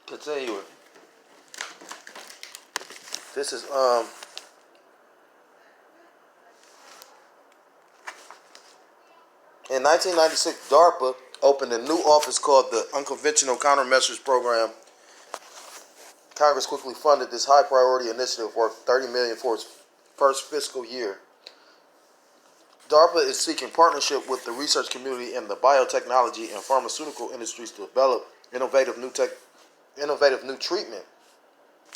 Continuing. This is in 1996, DARPA opened a new office called the Unconventional Countermeasures Program. Congress quickly funded this high-priority initiative worth $30 million for its first fiscal year. DARPA is seeking partnership with the research community and the biotechnology and pharmaceutical industries to develop innovative new treatment,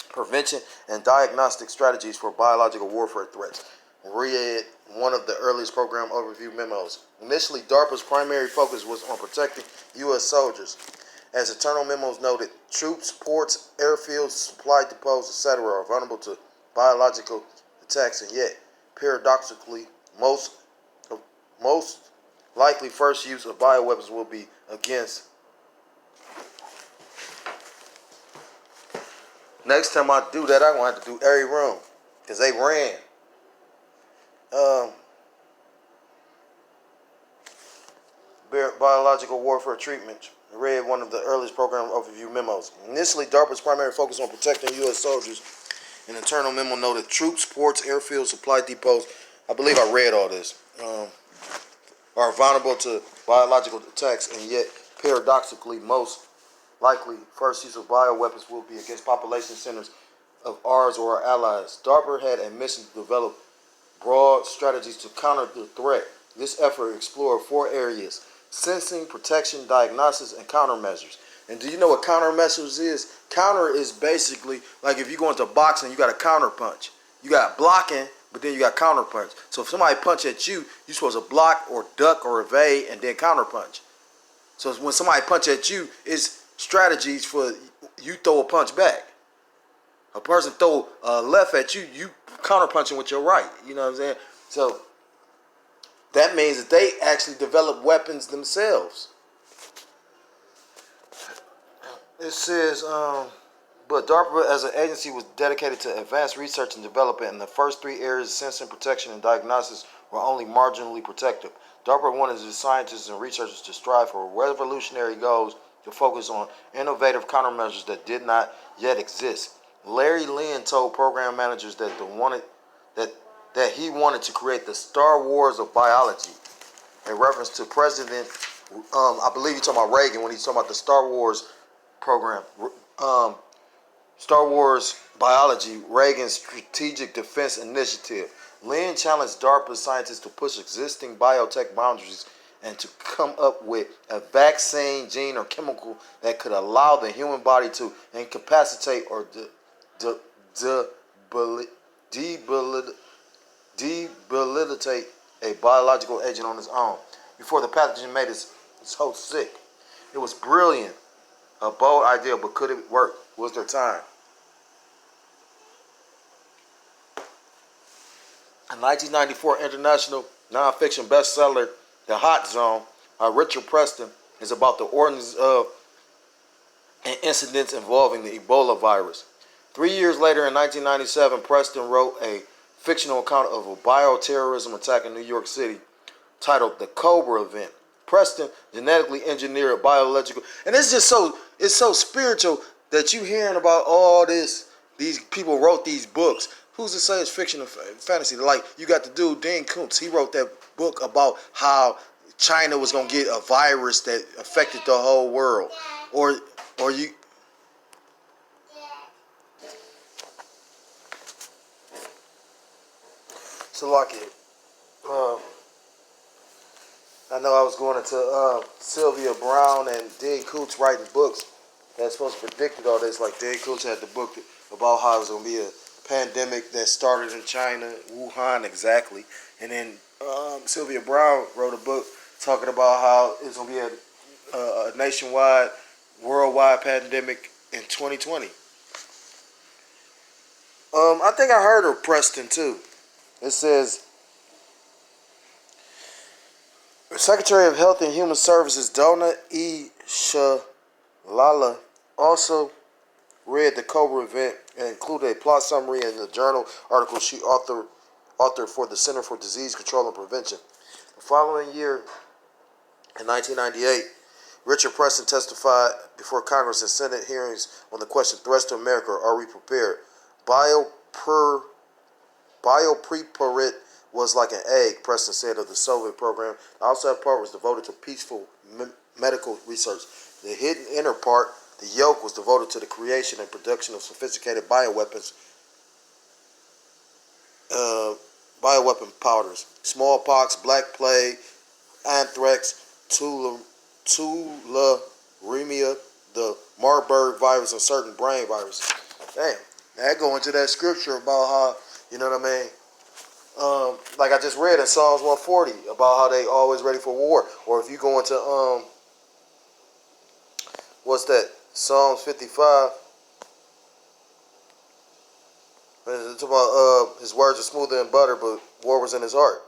prevention, and diagnostic strategies for biological warfare threats. Read one of the earliest program overview memos. Initially, DARPA's primary focus was on protecting U.S. soldiers. As internal memos noted, troops, ports, airfields, supply depots, etc. are vulnerable to biological attacks, and yet, paradoxically, most likely first use of bioweapons will be against. Next time I do that, I'm going to have to do every room, because they ran. Biological warfare treatment. Read one of the earliest program overview memos. Initially, DARPA's primary focus on protecting U.S. soldiers. An internal memo noted troops, ports, airfields, supply depots. I believe I read all this. Are vulnerable to biological attacks, and yet, paradoxically, most likely first use of bioweapons will be against population centers of ours or our allies. DARPA had a mission to develop broad strategies to counter the threat. This effort explored 4 areas: sensing, protection, diagnosis, and countermeasures. And do you know what countermeasures is? Counter is basically like if you go into boxing, you got a counter punch. You got blocking, but then you got counter punch. So if somebody punch at you, you're supposed to block or duck or evade and then counter punch. So when somebody punch at you, it's strategies for you throw a punch back. A person throw a left at you, you counter punching with your right. You know what I'm saying? So that means that they actually develop weapons themselves. It says, but DARPA as an agency was dedicated to advanced research and development, and the first 3 areas, sensing, protection, and diagnosis, were only marginally protective. DARPA wanted its scientists and researchers to strive for revolutionary goals to focus on innovative countermeasures that did not yet exist. Larry Lin told program managers that he wanted to create the Star Wars of biology, a reference to President, I believe he's talking about Reagan when he's talking about the Star Wars program. Star Wars biology, Reagan's Strategic Defense Initiative. Lin challenged DARPA scientists to push existing biotech boundaries and to come up with a vaccine, gene, or chemical that could allow the human body to incapacitate or debilitate a biological agent on its own before the pathogen made its host sick. It was brilliant, a bold idea, but could it work? Was there time? A 1994 international nonfiction bestseller, The Hot Zone, by Richard Preston, is about the origins of and incidents involving the Ebola virus. 3 years later, in 1997, Preston wrote a fictional account of a bioterrorism attack in New York City titled The Cobra Event. Preston genetically engineered biological, and it's so spiritual that you hearing about all this. These people wrote these books. Who's to say it's fiction or fantasy? Like you got the dude Dean Koontz. He wrote that book about how China was gonna get a virus that affected the whole world, or you. So like it. I know I was going into Sylvia Brown and Dean Koontz writing books that's supposed to predict all this. Like Dean Koontz had the book about how it was going to be a pandemic that started in China, Wuhan exactly. And then Sylvia Brown wrote a book talking about how it's going to be a nationwide, worldwide pandemic in 2020. I think I heard of Preston too. It says, Secretary of Health and Human Services Donna E. Shalala also read the Cobra Event and included a plot summary in the journal article she authored for the Center for Disease Control and Prevention. The following year, in 1998, Richard Preston testified before Congress and Senate hearings on the question, threats to America, are we prepared? Biopreparat was like an egg, Preston said of the Soviet program. The outside part was devoted to peaceful medical research. The hidden inner part, the yolk, was devoted to the creation and production of sophisticated bioweapon powders. Smallpox, black plague, anthrax, tularemia, the Marburg virus, and certain brain viruses. Damn, that go into that scripture about how, you know what I mean? Like I just read in Psalms 140 about how they always ready for war. Or if you go into what's that? Psalms 55. It's about his words are smoother than butter, but war was in his heart.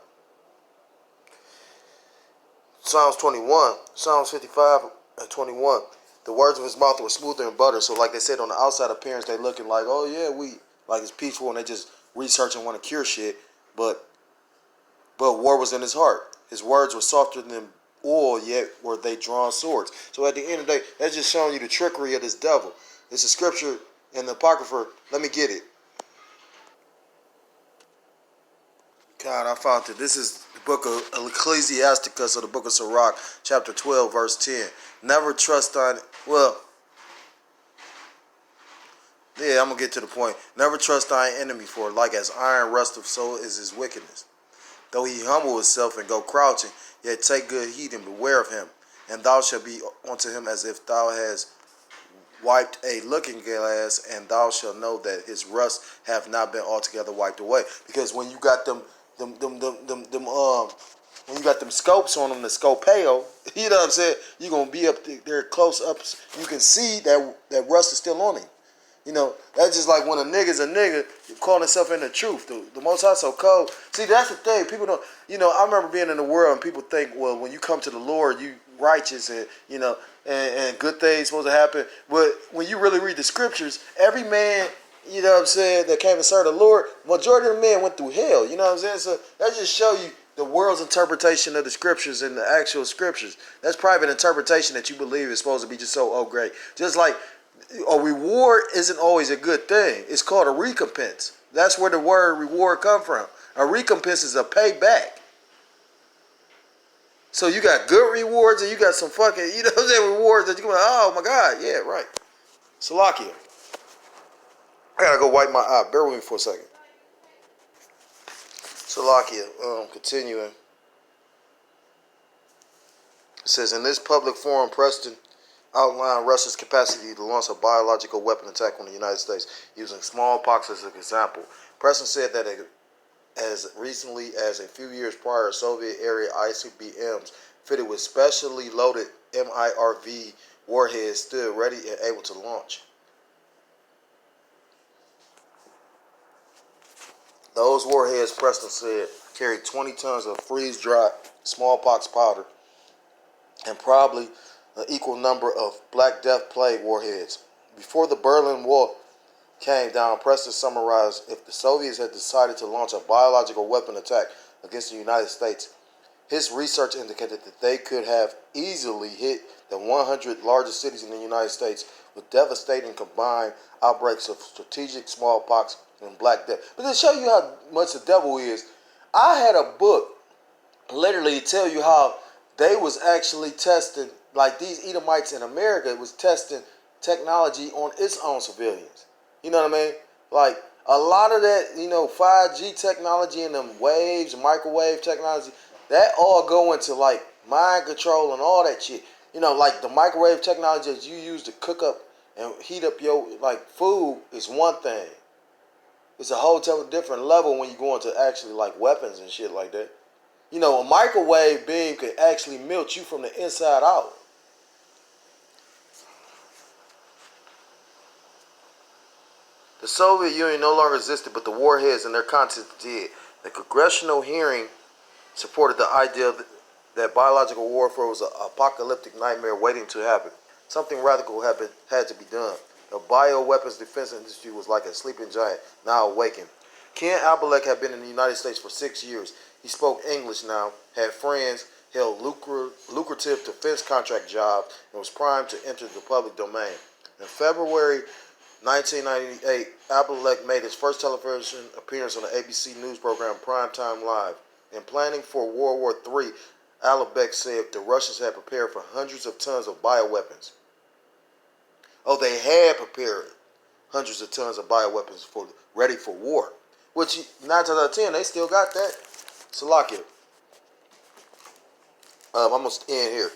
Psalms 21, Psalms 55 and 21. The words of his mouth were smoother than butter. So like they said, on the outside appearance, they looking like, oh yeah, we like it's peaceful, and they just research and want to cure shit. But war was in his heart. His words were softer than oil, yet were they drawn swords. So at the end of the day, that's just showing you the trickery of this devil. It's a scripture in the Apocrypha. Let me get it. God, I found it. This is the book of Ecclesiasticus, or the book of Sirach, chapter 12, verse 10. Never trust on, well, yeah, I'm going to get to the point. Never trust thine enemy, for like as iron rusteth, so is his wickedness. Though he humble himself and go crouching, yet take good heed and beware of him. And thou shalt be unto him as if thou hast wiped a looking glass, and thou shalt know that his rust have not been altogether wiped away. Because when you got when you got them scopes on them, the scopeo, you know what I'm saying? You're gonna be up there close ups. You can see that rust is still on him. You know, that's just like when a nigga's a nigga calling himself in the truth. The Most High so cold. See, that's the thing. People don't, you know, I remember being in the world and people think, well, when you come to the Lord, you righteous and, you know, and good things supposed to happen. But when you really read the scriptures, every man, you know what I'm saying, that came and served the Lord, majority of the men went through hell. You know what I'm saying? So that just show you the world's interpretation of the scriptures and the actual scriptures. That's private interpretation that you believe is supposed to be just so, oh, great. Just like a reward isn't always a good thing. It's called a recompense. That's where the word reward come from. A recompense is a payback. So you got good rewards and you got some fucking, you know what I'm saying, rewards that you go, oh my God, yeah, right. Salakia. I gotta go wipe my eye. Bear with me for a second. Salakia, continuing. It says, in this public forum, Preston outlined Russia's capacity to launch a biological weapon attack on the United States using smallpox as an example. Preston said that as recently as a few years prior, Soviet-era ICBMs fitted with specially loaded MIRV warheads stood ready and able to launch. Those warheads, Preston said, carried 20 tons of freeze-dried smallpox powder and probably an equal number of Black Death Plague warheads. Before the Berlin Wall came down, Preston summarized, if the Soviets had decided to launch a biological weapon attack against the United States, his research indicated that they could have easily hit the 100 largest cities in the United States with devastating combined outbreaks of strategic smallpox and Black Death. But to show you how much the devil is, I had a book literally to tell you how they was actually testing, like these Edomites in America was testing technology on its own civilians. You know what I mean? Like a lot of that, you know, 5G technology and them waves, microwave technology, that all go into like mind control and all that shit. You know, like the microwave technology that you use to cook up and heat up your like food is one thing. It's a whole different level when you go into actually like weapons and shit like that. You know, a microwave beam could actually melt you from the inside out. The Soviet Union no longer existed, but the warheads and their contents did. The congressional hearing supported the idea that biological warfare was an apocalyptic nightmare waiting to happen. Something radical had to be done. The bioweapons defense industry was like a sleeping giant, now awakened. Ken Albalek had been in the United States for 6 years. He spoke English now, had friends, held lucrative defense contract jobs and was primed to enter the public domain. In February 1998, Abdulek made his first television appearance on the ABC News program Primetime Live. In planning for World War III, Alibek said the Russians had prepared for hundreds of tons of bioweapons. Oh, they had prepared hundreds of tons of bioweapons ready for war. Which, 9 times out of 10, they still got that. Salakia. I'm going to end here.